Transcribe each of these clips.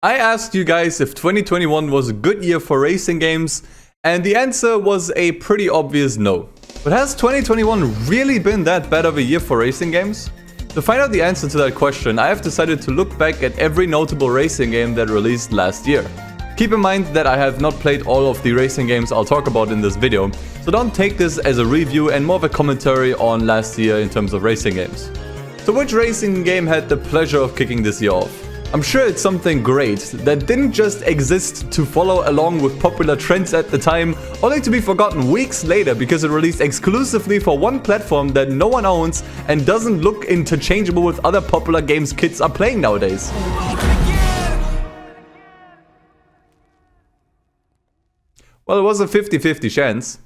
I asked you guys if 2021 was a good year for racing games, and the answer was a pretty obvious no. But has 2021 really been that bad of a year for racing games? To find out the answer to that question, I have decided to look back at every notable racing game that released last year. Keep in mind that I have not played all of the racing games I'll talk about in this video, so don't take this as a review and more of a commentary on last year in terms of racing games. So which racing game had the pleasure of kicking this year off? I'm sure it's something great that didn't just exist to follow along with popular trends at the time, only to be forgotten weeks later because it released exclusively for one platform that no one owns and doesn't look interchangeable with other popular games kids are playing nowadays. Well, it was a 50-50 chance.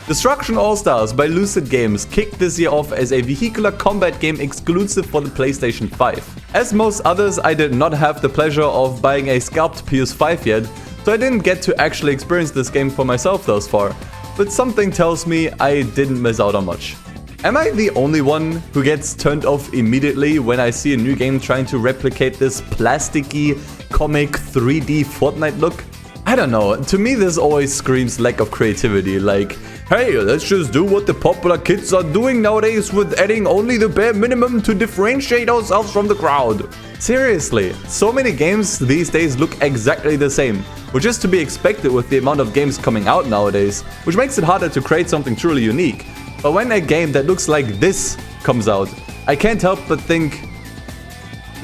Destruction Allstars by Lucid Games kicked this year off as a vehicular combat game exclusive for the PlayStation 5. As most others, I did not have the pleasure of buying a scalped PS5 yet, so I didn't get to actually experience this game for myself thus far, but something tells me I didn't miss out on much. Am I the only one who gets turned off immediately when I see a new game trying to replicate this plasticky, comic 3D Fortnite look? I don't know, to me this always screams lack of creativity, like, hey, let's just do what the popular kids are doing nowadays with adding only the bare minimum to differentiate ourselves from the crowd. Seriously, so many games these days look exactly the same, which is to be expected with the amount of games coming out nowadays, which makes it harder to create something truly unique. But when a game that looks like this comes out, I can't help but think,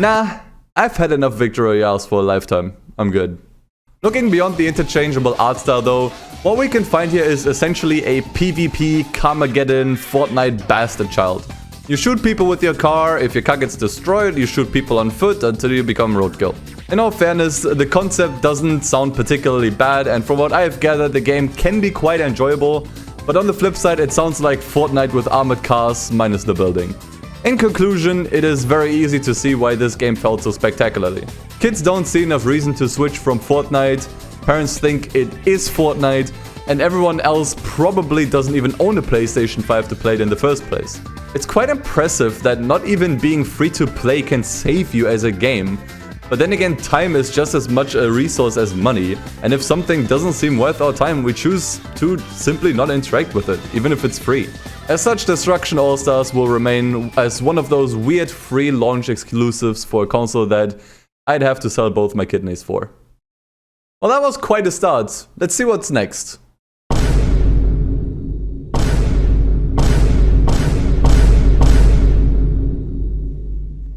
nah, I've had enough victory royales for a lifetime, I'm good. Looking beyond the interchangeable art style though, what we can find here is essentially a PvP Carmageddon Fortnite bastard child. You shoot people with your car, if your car gets destroyed, you shoot people on foot until you become roadkill. In all fairness, the concept doesn't sound particularly bad, and from what I have gathered, the game can be quite enjoyable, but on the flip side, it sounds like Fortnite with armored cars minus the building. In conclusion, it is very easy to see why this game failed so spectacularly. Kids don't see enough reason to switch from Fortnite, parents think it is Fortnite, and everyone else probably doesn't even own a PlayStation 5 to play it in the first place. It's quite impressive that not even being free to play can save you as a game, but then again, time is just as much a resource as money, and if something doesn't seem worth our time, we choose to simply not interact with it, even if it's free. As such, Destruction All-Stars will remain as one of those weird free launch exclusives for a console that I'd have to sell both my kidneys for. Well, that was quite a start. Let's see what's next.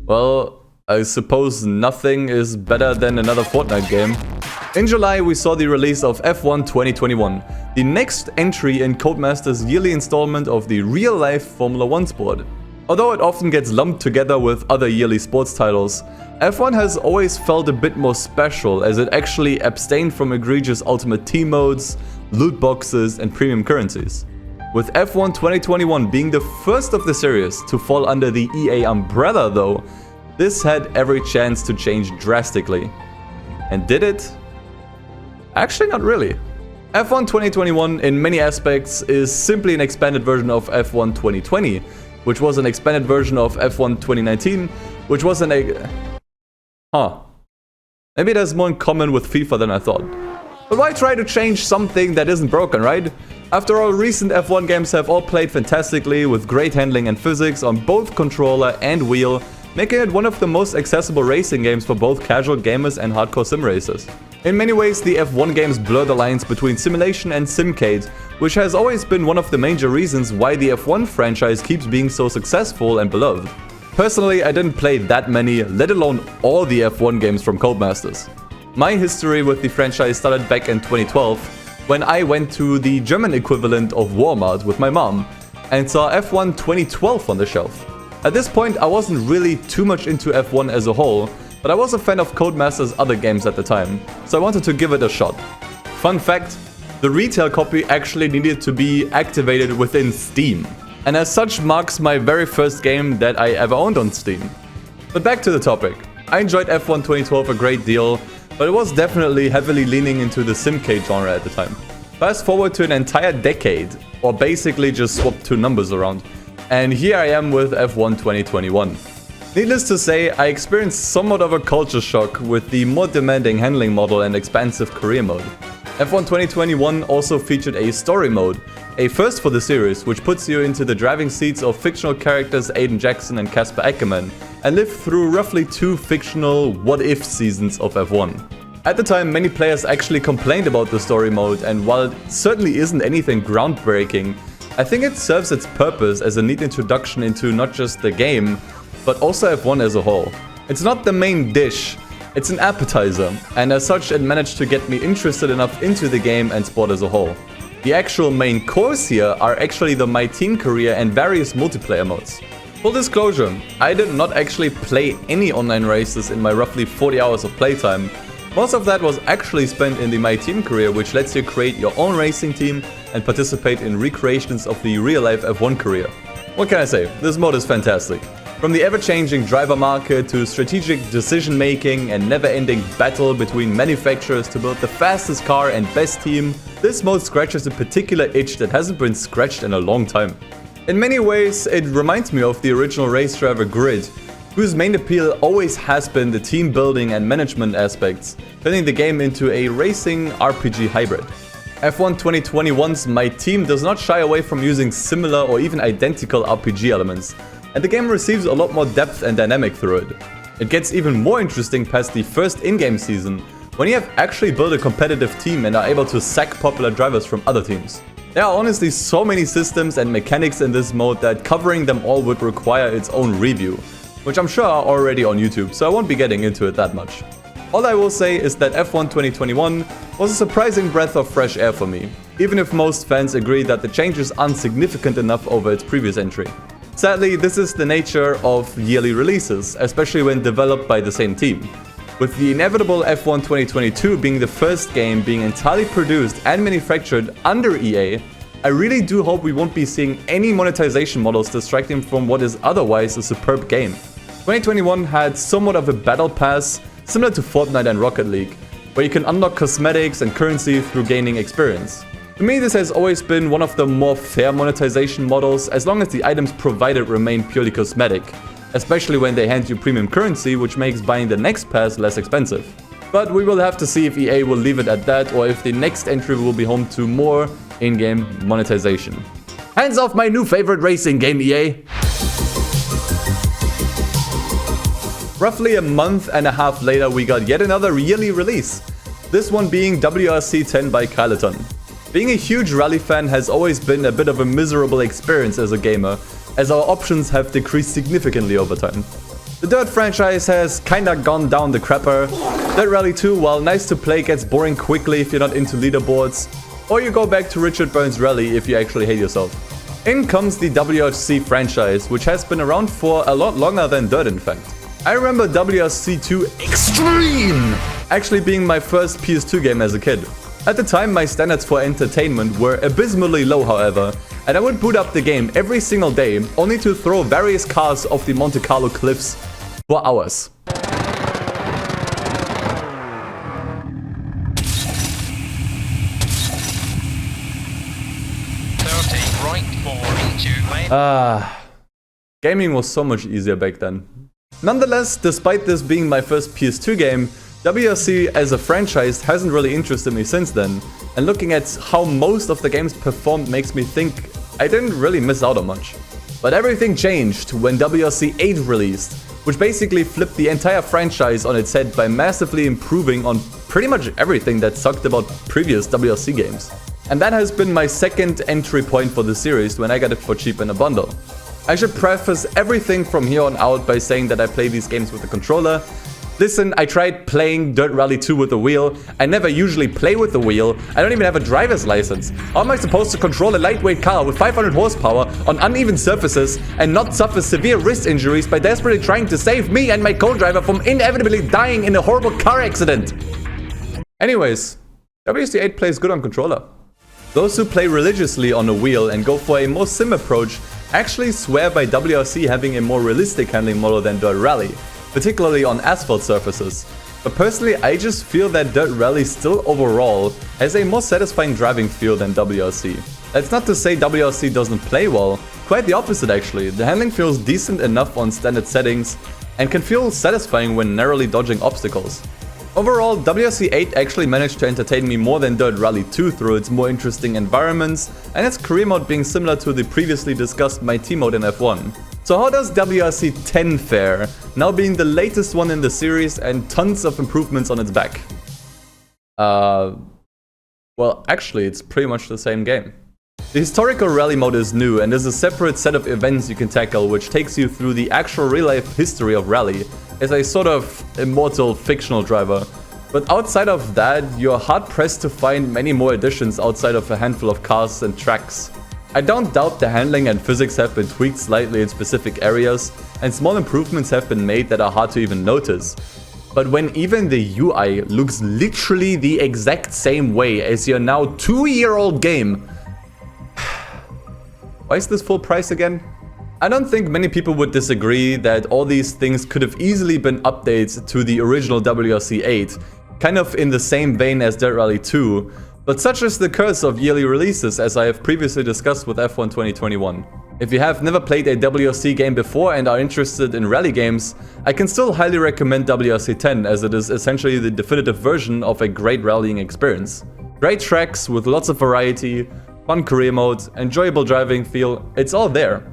Well, I suppose nothing is better than another Fortnite game. In July, we saw the release of F1 2021, the next entry in Codemasters' yearly installment of the real-life Formula 1 sport. Although it often gets lumped together with other yearly sports titles, F1 has always felt a bit more special as it actually abstained from egregious Ultimate Team modes, loot boxes, and premium currencies. With F1 2021 being the first of the series to fall under the EA umbrella though, this had every chance to change drastically. And did it? Actually, not really. F1 2021 in many aspects is simply an expanded version of F1 2020, which was an expanded version of F1 2019, which was maybe there's more in common with FIFA than I thought. But why try to change something that isn't broken, right? After all, recent F1 games have all played fantastically with great handling and physics on both controller and wheel, making it one of the most accessible racing games for both casual gamers and hardcore sim racers. In many ways, the F1 games blur the lines between simulation and simcade, which has always been one of the major reasons why the F1 franchise keeps being so successful and beloved. Personally, I didn't play that many, let alone all the F1 games from Codemasters. My history with the franchise started back in 2012, when I went to the German equivalent of Walmart with my mom, and saw F1 2012 on the shelf. At this point, I wasn't really too much into F1 as a whole, but I was a fan of Codemasters' other games at the time, so I wanted to give it a shot. Fun fact, the retail copy actually needed to be activated within Steam, and as such marks my very first game that I ever owned on Steam. But back to the topic. I enjoyed F1 2012 a great deal, but it was definitely heavily leaning into the simcade genre at the time. Fast forward to an entire decade, or basically just swapped two numbers around, and here I am with F1 2021. Needless to say, I experienced somewhat of a culture shock with the more demanding handling model and expansive career mode. F1 2021 also featured a story mode, a first for the series, which puts you into the driving seats of fictional characters Aiden Jackson and Casper Ackerman, and live through roughly 2 fictional what-if seasons of F1. At the time, many players actually complained about the story mode, and while it certainly isn't anything groundbreaking, I think it serves its purpose as a neat introduction into not just the game, but also F1 as a whole. It's not the main dish, it's an appetizer, and as such it managed to get me interested enough into the game and sport as a whole. The actual main course here are actually the My Team career and various multiplayer modes. Full disclosure, I did not actually play any online races in my roughly 40 hours of playtime. Most of that was actually spent in the My Team career, which lets you create your own racing team and participate in recreations of the real-life F1 career. What can I say? This mode is fantastic. From the ever-changing driver market to strategic decision-making and never-ending battle between manufacturers to build the fastest car and best team, this mode scratches a particular itch that hasn't been scratched in a long time. In many ways, it reminds me of the original Race Driver Grid, whose main appeal always has been the team building and management aspects, turning the game into a racing RPG hybrid. F1 2021's My Team does not shy away from using similar or even identical RPG elements, and the game receives a lot more depth and dynamic through it. It gets even more interesting past the first in-game season, when you have actually built a competitive team and are able to sack popular drivers from other teams. There are honestly so many systems and mechanics in this mode that covering them all would require its own review, which I'm sure are already on YouTube, so I won't be getting into it that much. All I will say is that F1 2021 was a surprising breath of fresh air for me, even if most fans agree that the changes aren't significant enough over its previous entry. Sadly, this is the nature of yearly releases, especially when developed by the same team. With the inevitable F1 2022 being the first game being entirely produced and manufactured under EA, I really do hope we won't be seeing any monetization models distracting from what is otherwise a superb game. 2021 had somewhat of a battle pass, similar to Fortnite and Rocket League, where you can unlock cosmetics and currency through gaining experience. To me, this has always been one of the more fair monetization models, as long as the items provided remain purely cosmetic, especially when they hand you premium currency, which makes buying the next pass less expensive. But we will have to see if EA will leave it at that, or if the next entry will be home to more in-game monetization. Hands off my new favorite racing game, EA! Roughly a month and a half later, we got yet another yearly release, this one being WRC 10 by Kyloton. Being a huge rally fan has always been a bit of a miserable experience as a gamer, as our options have decreased significantly over time. The Dirt franchise has kinda gone down the crapper. Dirt Rally 2, while nice to play, gets boring quickly if you're not into leaderboards, or you go back to Richard Burns Rally if you actually hate yourself. In comes the WRC franchise, which has been around for a lot longer than Dirt in fact. I remember WRC 2 Extreme actually being my first PS2 game as a kid. At the time, my standards for entertainment were abysmally low, however, and I would boot up the game every single day, only to throw various cars off the Monte Carlo cliffs for hours. Gaming was so much easier back then. Nonetheless, despite this being my first PS2 game, WRC as a franchise hasn't really interested me since then, and looking at how most of the games performed makes me think I didn't really miss out on much. But everything changed when WRC 8 released, which basically flipped the entire franchise on its head by massively improving on pretty much everything that sucked about previous WRC games. And that has been my second entry point for the series when I got it for cheap in a bundle. I should preface everything from here on out by saying that I play these games with a controller. Listen, I tried playing Dirt Rally 2 with the wheel. I never usually play with the wheel. I don't even have a driver's license. How am I supposed to control a lightweight car with 500 horsepower on uneven surfaces and not suffer severe wrist injuries by desperately trying to save me and my co-driver from inevitably dying in a horrible car accident? Anyways, WRC 8 plays good on controller. Those who play religiously on a wheel and go for a more sim approach actually swear by WRC having a more realistic handling model than Dirt Rally, particularly on asphalt surfaces. But personally, I just feel that Dirt Rally still overall has a more satisfying driving feel than WRC. That's not to say WRC doesn't play well, quite the opposite actually. The handling feels decent enough on standard settings, and can feel satisfying when narrowly dodging obstacles. Overall, WRC 8 actually managed to entertain me more than Dirt Rally 2 through its more interesting environments and its career mode being similar to the previously discussed My Team mode in F1. So how does WRC 10 fare, now being the latest one in the series and tons of improvements on its back? Well, actually, it's pretty much the same game. The historical rally mode is new and is a separate set of events you can tackle, which takes you through the actual real-life history of rally as a sort of immortal fictional driver. But outside of that, you're hard-pressed to find many more additions outside of a handful of cars and tracks. I don't doubt the handling and physics have been tweaked slightly in specific areas, and small improvements have been made that are hard to even notice. But when even the UI looks literally the exact same way as your now 2-year-old game, why is this full price again? I don't think many people would disagree that all these things could have easily been updates to the original WRC 8, kind of in the same vein as Dirt Rally 2, but such is the curse of yearly releases, as I have previously discussed with F1 2021. If you have never played a WRC game before and are interested in rally games, I can still highly recommend WRC 10, as it is essentially the definitive version of a great rallying experience. Great tracks with lots of variety, fun career mode, enjoyable driving feel, it's all there.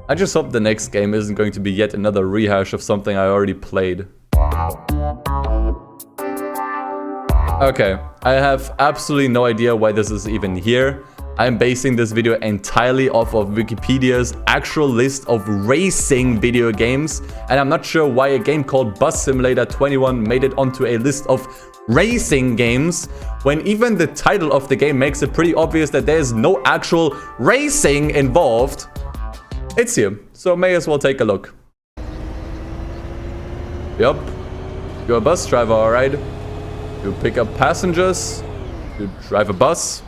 I just hope the next game isn't going to be yet another rehash of something I already played. Okay, I have absolutely no idea why this is even here. I'm basing this video entirely off of Wikipedia's actual list of racing video games, and I'm not sure why a game called Bus Simulator 21 made it onto a list of racing games, when even the title of the game makes it pretty obvious that there's no actual racing involved. It's here, so may as well take a look. Yup, you're a bus driver, alright? You pick up passengers, you drive a bus,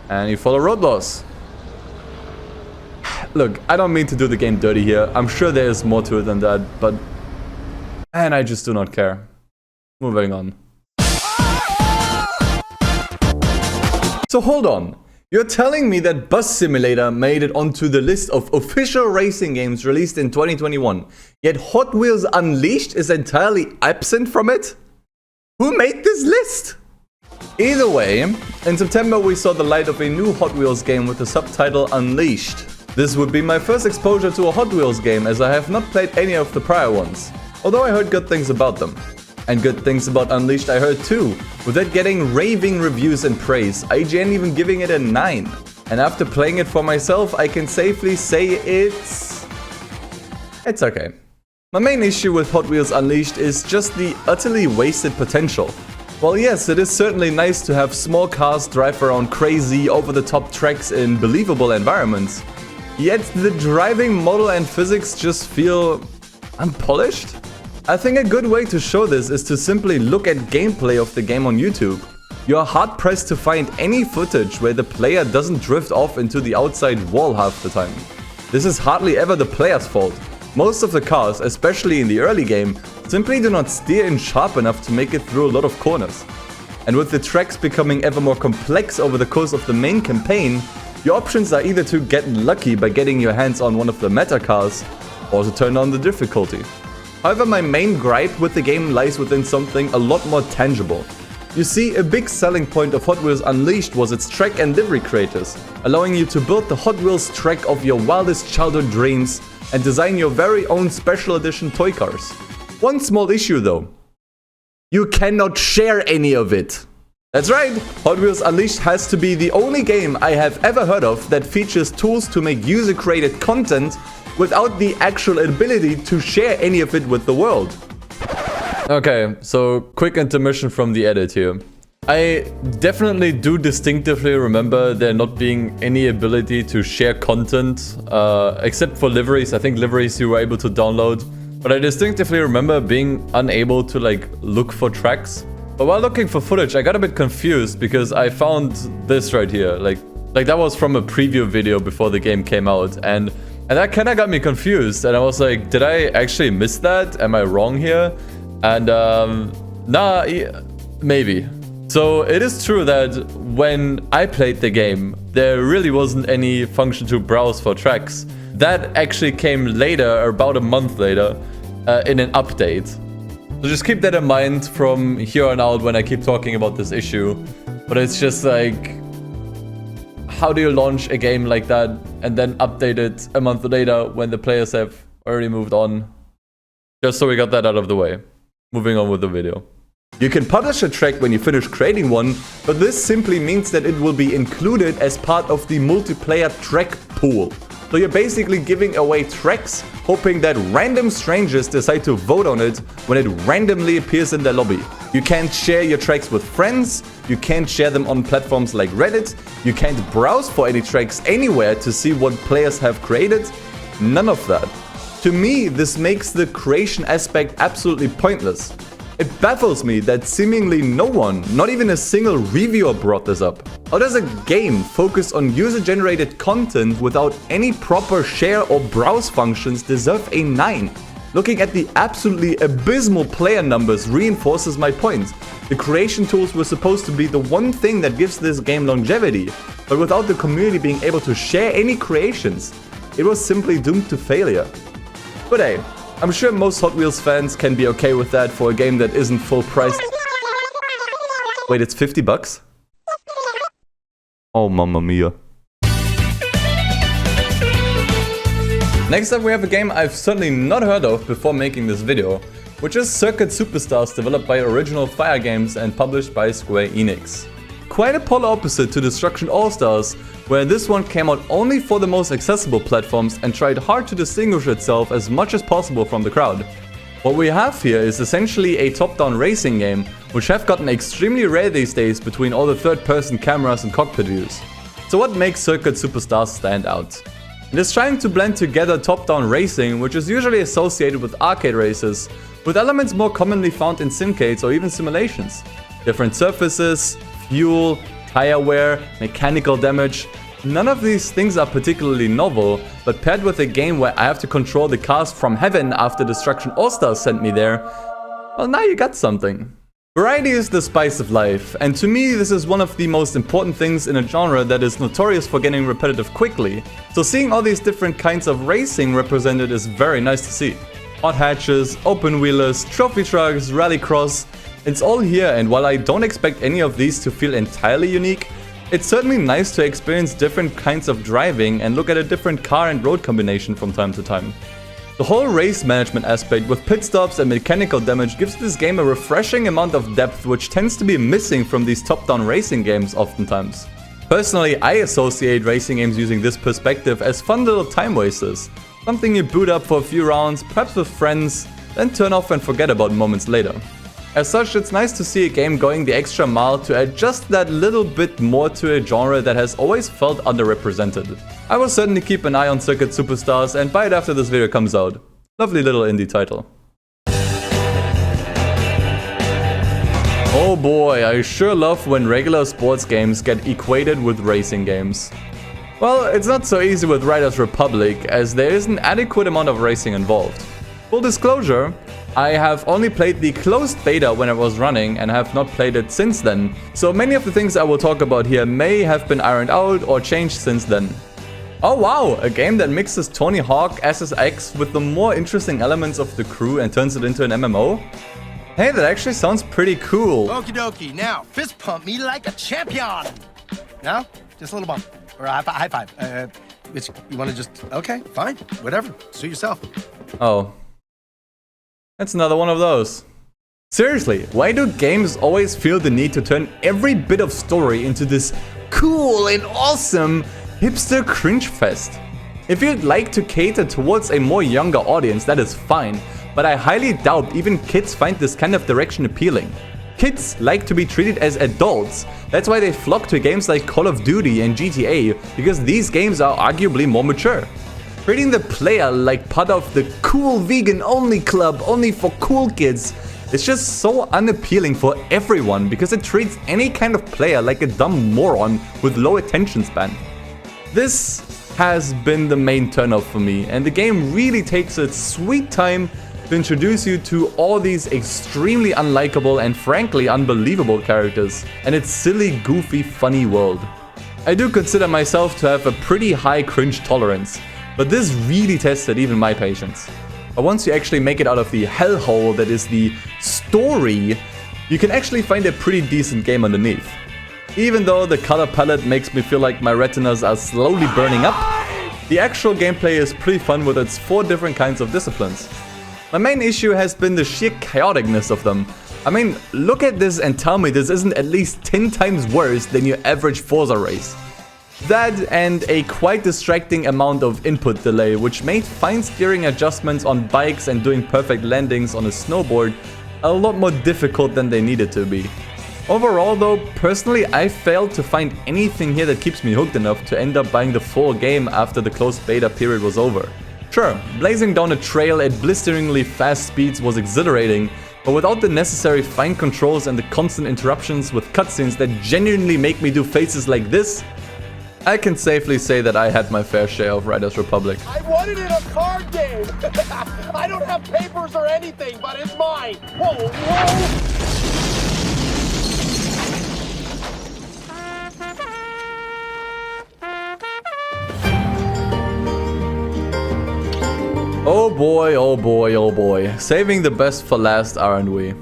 and you follow road laws. Look, I don't mean to do the game dirty here. I'm sure there is more to it than that, but... and I just do not care. Moving on. So hold on. You're telling me that Bus Simulator made it onto the list of official racing games released in 2021, yet Hot Wheels Unleashed is entirely absent from it? Who made this list? Either way, in September we saw the light of a new Hot Wheels game with the subtitle Unleashed. This would be my first exposure to a Hot Wheels game, as I have not played any of the prior ones, although I heard good things about them. And good things about Unleashed I heard too, with it getting raving reviews and praise, IGN even giving it a 9. And after playing it for myself, I can safely say it's okay. My main issue with Hot Wheels Unleashed is just the utterly wasted potential. Well, yes, it is certainly nice to have small cars drive around crazy, over-the-top tracks in believable environments. Yet the driving model and physics just feel unpolished. I think a good way to show this is to simply look at gameplay of the game on YouTube. You are hard-pressed to find any footage where the player doesn't drift off into the outside wall half the time. This is hardly ever the player's fault. Most of the cars, especially in the early game, simply do not steer in sharp enough to make it through a lot of corners. And with the tracks becoming ever more complex over the course of the main campaign, your options are either to get lucky by getting your hands on one of the meta cars, or to turn on the difficulty. However, my main gripe with the game lies within something a lot more tangible. You see, a big selling point of Hot Wheels Unleashed was its track and livery creators, allowing you to build the Hot Wheels track of your wildest childhood dreams and design your very own special edition toy cars. One small issue though. You cannot share any of it. That's right, Hot Wheels Unleashed has to be the only game I have ever heard of that features tools to make user-created content without the actual ability to share any of it with the world. Okay, so quick intermission from the edit here. I definitely do distinctively remember there not being any ability to share content, except for liveries. I think liveries you were able to download. But I distinctively remember being unable to look for tracks. But while looking for footage, I got a bit confused because I found this right here. Like that was from a preview video before the game came out. And that kind of got me confused. And I was like, did I actually miss that? Am I wrong here? And nah, maybe. So it is true that when I played the game, there really wasn't any function to browse for tracks. That actually came later, about a month later. in an update. So just keep that in mind from here on out when I keep talking about this issue. But it's just like, how do you launch a game like that and then update it a month later when the players have already moved on? Just so we got that out of the way. Moving on with the video. You can publish a track when you finish creating one, but this simply means that it will be included as part of the multiplayer track pool. So you're basically giving away tracks, hoping that random strangers decide to vote on it when it randomly appears in their lobby. You can't share your tracks with friends, you can't share them on platforms like Reddit, you can't browse for any tracks anywhere to see what players have created. None of that. To me, this makes the creation aspect absolutely pointless. It baffles me that seemingly no one, not even a single reviewer, brought this up. How does a game focus on user-generated content without any proper share or browse functions deserve a 9? Looking at the absolutely abysmal player numbers reinforces my point. The creation tools were supposed to be the one thing that gives this game longevity, but without the community being able to share any creations, it was simply doomed to failure. But hey, I'm sure most Hot Wheels fans can be okay with that for a game that isn't full price. Wait, it's 50 bucks? Oh, mamma mia. Next up we have a game I've certainly not heard of before making this video, which is Circuit Superstars, developed by Original Fire Games and published by Square Enix. Quite a polar opposite to Destruction All-Stars, where this one came out only for the most accessible platforms and tried hard to distinguish itself as much as possible from the crowd. What we have here is essentially a top-down racing game, which have gotten extremely rare these days between all the third-person cameras and cockpit views. So what makes Circuit Superstars stand out? It is trying to blend together top-down racing, which is usually associated with arcade races, with elements more commonly found in simcades or even simulations. Different surfaces, fuel, tire wear, mechanical damage. None of these things are particularly novel, but paired with a game where I have to control the cars from heaven after Destruction All-Stars sent me there, well, now you got something. Variety is the spice of life, and to me this is one of the most important things in a genre that is notorious for getting repetitive quickly. So seeing all these different kinds of racing represented is very nice to see. Hot hatches, open wheelers, trophy trucks, rallycross. It's all here, and while I don't expect any of these to feel entirely unique, it's certainly nice to experience different kinds of driving and look at a different car and road combination from time to time. The whole race management aspect with pit stops and mechanical damage gives this game a refreshing amount of depth, which tends to be missing from these top-down racing games oftentimes. Personally, I associate racing games using this perspective as fun little time wasters. Something you boot up for a few rounds, perhaps with friends, then turn off and forget about moments later. As such, it's nice to see a game going the extra mile to add just that little bit more to a genre that has always felt underrepresented. I will certainly keep an eye on Circuit Superstars and buy it after this video comes out. Lovely little indie title. Oh boy, I sure love when regular sports games get equated with racing games. Well, it's not so easy with Riders Republic, as there is an adequate amount of racing involved. Full disclosure, I have only played the closed beta when it was running and have not played it since then, so many of the things I will talk about here may have been ironed out or changed since then. Oh wow, a game that mixes Tony Hawk SSX with the more interesting elements of the crew and turns it into an MMO? Hey, that actually sounds pretty cool. Okie dokie, now fist pump me like a champion. Now, just a little bump, or a high five. You want to just, okay, fine, whatever, suit yourself. Oh. That's another one of those. Seriously, why do games always feel the need to turn every bit of story into this cool and awesome hipster cringe fest? If you'd like to cater towards a more younger audience, that is fine, but I highly doubt even kids find this kind of direction appealing. Kids like to be treated as adults, that's why they flock to games like Call of Duty and GTA, because these games are arguably more mature. Treating the player like part of the cool vegan-only club only for cool kids is just so unappealing for everyone because it treats any kind of player like a dumb moron with low attention span. This has been the main turnoff for me, and the game really takes its sweet time to introduce you to all these extremely unlikable and frankly unbelievable characters and its silly, goofy, funny world. I do consider myself to have a pretty high cringe tolerance, but this really tested even my patience. But once you actually make it out of the hellhole that is the story, you can actually find a pretty decent game underneath. Even though the color palette makes me feel like my retinas are slowly burning up, the actual gameplay is pretty fun with its 4 different kinds of disciplines. My main issue has been the sheer chaoticness of them. I mean, look at this and tell me this isn't at least 10 times worse than your average Forza race. That and a quite distracting amount of input delay, which made fine steering adjustments on bikes and doing perfect landings on a snowboard a lot more difficult than they needed to be. Overall though, personally I failed to find anything here that keeps me hooked enough to end up buying the full game after the closed beta period was over. Sure, blazing down a trail at blisteringly fast speeds was exhilarating, but without the necessary fine controls and the constant interruptions with cutscenes that genuinely make me do faces like this, I can safely say that I had my fair share of Riders Republic. I won it in a card game! I don't have papers or anything, but it's mine! Whoa, whoa! Oh boy, oh boy, oh boy. Saving the best for last, aren't we?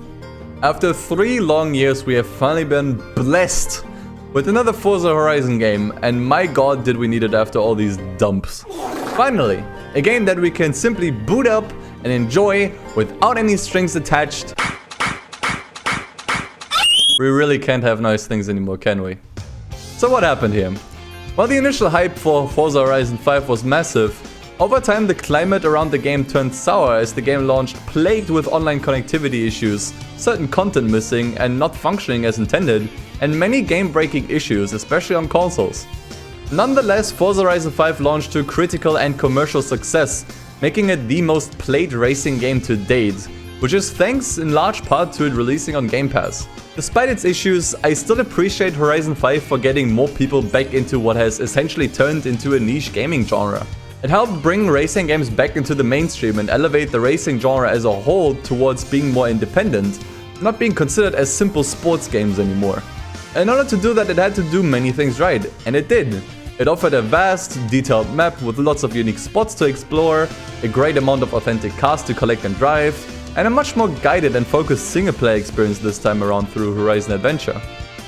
After 3 long years, we have finally been blessed with another Forza Horizon game, and my god did we need it after all these dumps. Finally, a game that we can simply boot up and enjoy without any strings attached. We really can't have nice things anymore, can we? So what happened here? While the initial hype for Forza Horizon 5 was massive, over time the climate around the game turned sour as the game launched plagued with online connectivity issues, certain content missing and not functioning as intended, and many game-breaking issues, especially on consoles. Nonetheless, Forza Horizon 5 launched to critical and commercial success, making it the most played racing game to date, which is thanks in large part to it releasing on Game Pass. Despite its issues, I still appreciate Horizon 5 for getting more people back into what has essentially turned into a niche gaming genre. It helped bring racing games back into the mainstream and elevate the racing genre as a whole towards being more independent, not being considered as simple sports games anymore. In order to do that, it had to do many things right, and it did. It offered a vast, detailed map with lots of unique spots to explore, a great amount of authentic cars to collect and drive, and a much more guided and focused single-player experience this time around through Horizon Adventure.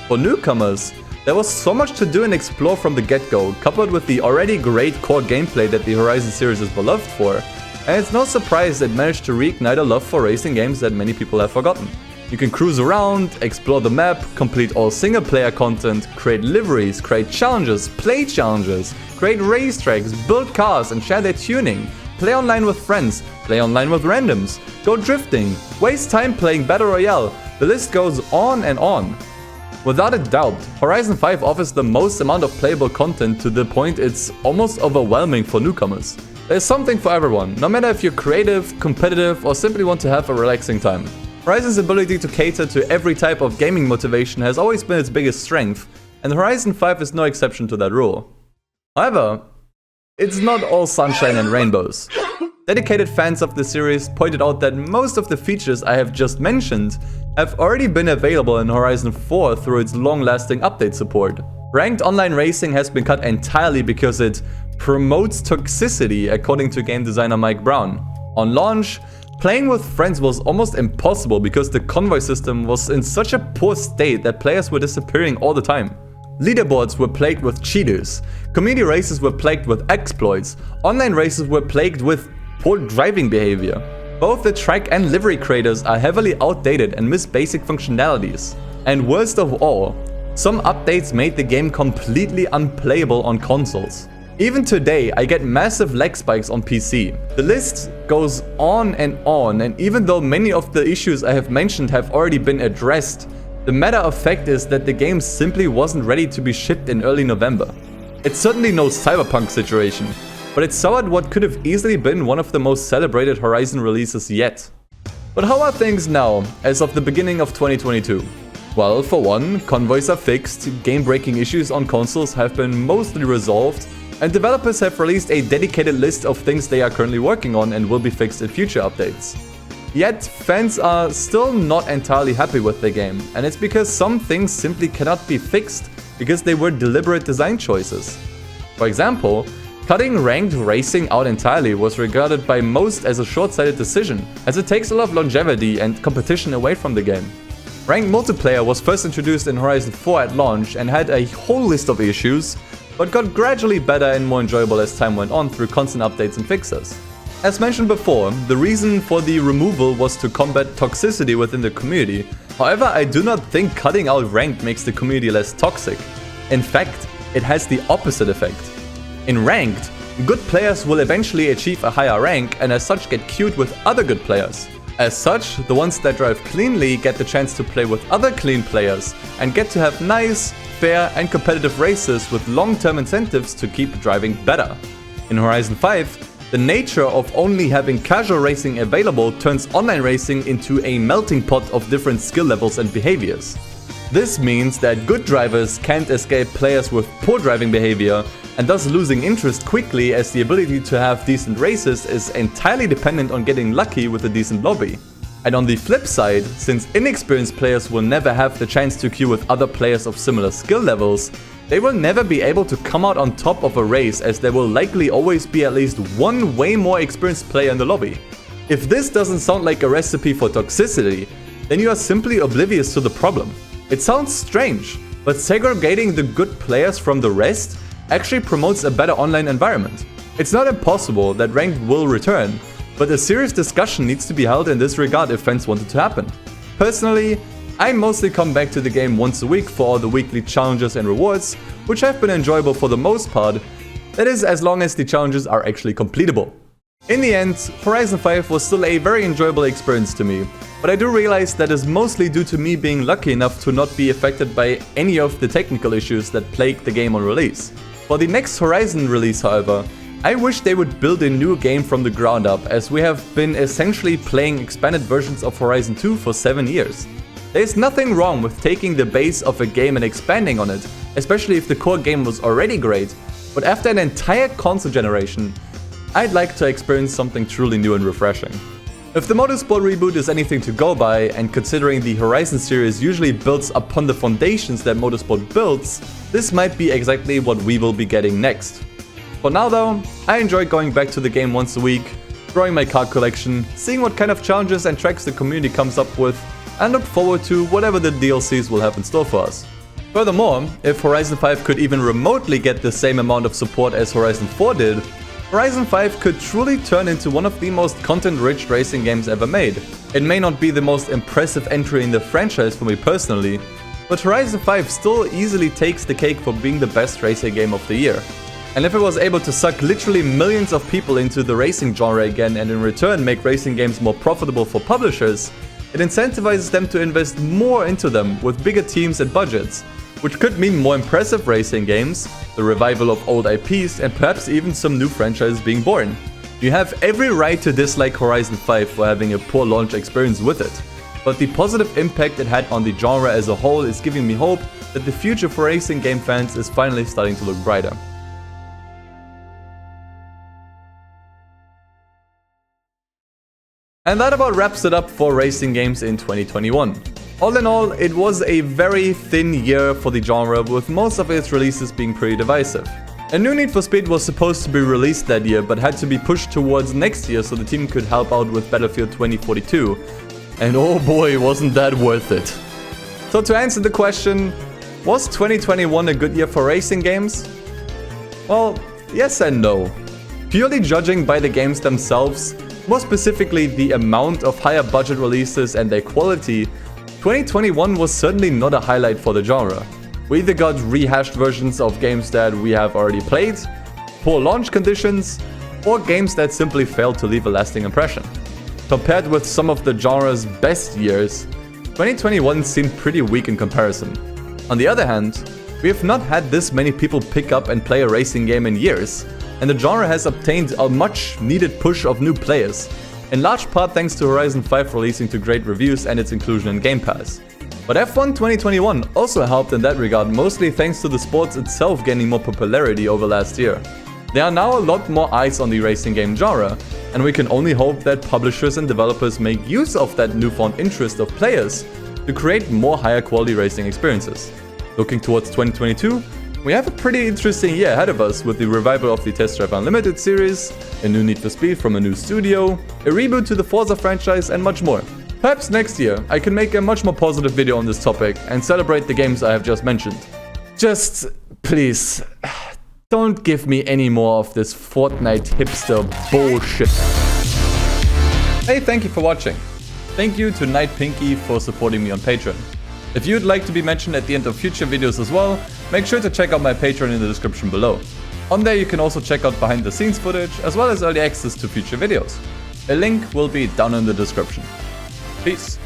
For newcomers, there was so much to do and explore from the get-go, coupled with the already great core gameplay that the Horizon series is beloved for, and it's no surprise it managed to reignite a love for racing games that many people have forgotten. You can cruise around, explore the map, complete all single-player content, create liveries, create challenges, play challenges, create racetracks, build cars and share their tuning, play online with friends, play online with randoms, go drifting, waste time playing Battle Royale, the list goes on and on. Without a doubt, Horizon 5 offers the most amount of playable content to the point it's almost overwhelming for newcomers. There's something for everyone, no matter if you're creative, competitive, or simply want to have a relaxing time. Horizon's ability to cater to every type of gaming motivation has always been its biggest strength, and Horizon 5 is no exception to that rule. However, it's not all sunshine and rainbows. Dedicated fans of the series pointed out that most of the features I have just mentioned have already been available in Horizon 4 through its long-lasting update support. Ranked online racing has been cut entirely because it promotes toxicity, according to game designer Mike Brown. On launch, playing with friends was almost impossible because the convoy system was in such a poor state that players were disappearing all the time. Leaderboards were plagued with cheaters, community races were plagued with exploits, online races were plagued with poor driving behavior. Both the track and livery creators are heavily outdated and miss basic functionalities. And worst of all, some updates made the game completely unplayable on consoles. Even today, I get massive lag spikes on PC. The list goes on, and even though many of the issues I have mentioned have already been addressed, the matter of fact is that the game simply wasn't ready to be shipped in early November. It's certainly no Cyberpunk situation, but it soured what could have easily been one of the most celebrated Horizon releases yet. But how are things now, as of the beginning of 2022? Well, for one, convoys are fixed, game-breaking issues on consoles have been mostly resolved, and developers have released a dedicated list of things they are currently working on and will be fixed in future updates. Yet, fans are still not entirely happy with the game, and it's because some things simply cannot be fixed because they were deliberate design choices. For example, Cutting ranked racing out entirely was regarded by most as a short-sighted decision, as it takes a lot of longevity and competition away from the game. Ranked multiplayer was first introduced in Horizon 4 at launch and had a whole list of issues, but got gradually better and more enjoyable as time went on through constant updates and fixes. As mentioned before, the reason for the removal was to combat toxicity within the community. However, I do not think cutting out ranked makes the community less toxic. In fact, it has the opposite effect. In ranked, good players will eventually achieve a higher rank and as such get queued with other good players. As such, the ones that drive cleanly get the chance to play with other clean players and get to have nice, fair and competitive races with long-term incentives to keep driving better. In Horizon 5, the nature of only having casual racing available turns online racing into a melting pot of different skill levels and behaviors. This means that good drivers can't escape players with poor driving behavior, and thus losing interest quickly, as the ability to have decent races is entirely dependent on getting lucky with a decent lobby. And on the flip side, since inexperienced players will never have the chance to queue with other players of similar skill levels, they will never be able to come out on top of a race, as there will likely always be at least one way more experienced player in the lobby. If this doesn't sound like a recipe for toxicity, then you are simply oblivious to the problem. It sounds strange, but segregating the good players from the rest actually promotes a better online environment. It's not impossible that ranked will return, but a serious discussion needs to be held in this regard if fans want it to happen. Personally, I mostly come back to the game once a week for all the weekly challenges and rewards, which have been enjoyable for the most part, that is, as long as the challenges are actually completable. In the end, Horizon 5 was still a very enjoyable experience to me, but I do realize that is mostly due to me being lucky enough to not be affected by any of the technical issues that plagued the game on release. For the next Horizon release, however, I wish they would build a new game from the ground up, as we have been essentially playing expanded versions of Horizon 2 for 7 years. There is nothing wrong with taking the base of a game and expanding on it, especially if the core game was already great, but after an entire console generation, I'd like to experience something truly new and refreshing. If the Motorsport reboot is anything to go by, and considering the Horizon series usually builds upon the foundations that Motorsport builds, this might be exactly what we will be getting next. For now though, I enjoy going back to the game once a week, growing my car collection, seeing what kind of challenges and tracks the community comes up with, and look forward to whatever the DLCs will have in store for us. Furthermore, if Horizon 5 could even remotely get the same amount of support as Horizon 4 did, Horizon 5 could truly turn into one of the most content-rich racing games ever made. It may not be the most impressive entry in the franchise for me personally, but Horizon 5 still easily takes the cake for being the best racing game of the year. And if it was able to suck literally millions of people into the racing genre again and in return make racing games more profitable for publishers, it incentivizes them to invest more into them with bigger teams and budgets, which could mean more impressive racing games, the revival of old IPs, and perhaps even some new franchises being born. You have every right to dislike Horizon 5 for having a poor launch experience with it, but the positive impact it had on the genre as a whole is giving me hope that the future for racing game fans is finally starting to look brighter. And that about wraps it up for racing games in 2021. All in all, it was a very thin year for the genre, with most of its releases being pretty divisive. A new Need for Speed was supposed to be released that year, but had to be pushed towards next year so the team could help out with Battlefield 2042. And oh boy, wasn't that worth it. So to answer the question, was 2021 a good year for racing games? Well, yes and no. Purely judging by the games themselves, more specifically the amount of higher budget releases and their quality, 2021 was certainly not a highlight for the genre. We either got rehashed versions of games that we have already played, poor launch conditions, or games that simply failed to leave a lasting impression. Compared with some of the genre's best years, 2021 seemed pretty weak in comparison. On the other hand, we have not had this many people pick up and play a racing game in years, and the genre has obtained a much needed push of new players, in large part thanks to Horizon 5 releasing to great reviews and its inclusion in Game Pass. But F1 2021 also helped in that regard, mostly thanks to the sports itself gaining more popularity over last year. There are now a lot more eyes on the racing game genre, and we can only hope that publishers and developers make use of that newfound interest of players to create more higher quality racing experiences. Looking towards 2022, We have a pretty interesting year ahead of us with the revival of the Test Drive Unlimited series, a new Need for Speed from a new studio, a reboot to the Forza franchise, and much more. Perhaps next year I can make a much more positive video on this topic and celebrate the games I have just mentioned. Just, please, don't give me any more of this Fortnite hipster bullshit. Hey, thank you for watching. Thank you to Night Pinky for supporting me on Patreon. If you'd like to be mentioned at the end of future videos as well, make sure to check out my Patreon in the description below. On there you can also check out behind the scenes footage as well as early access to future videos. A link will be down in the description. Peace.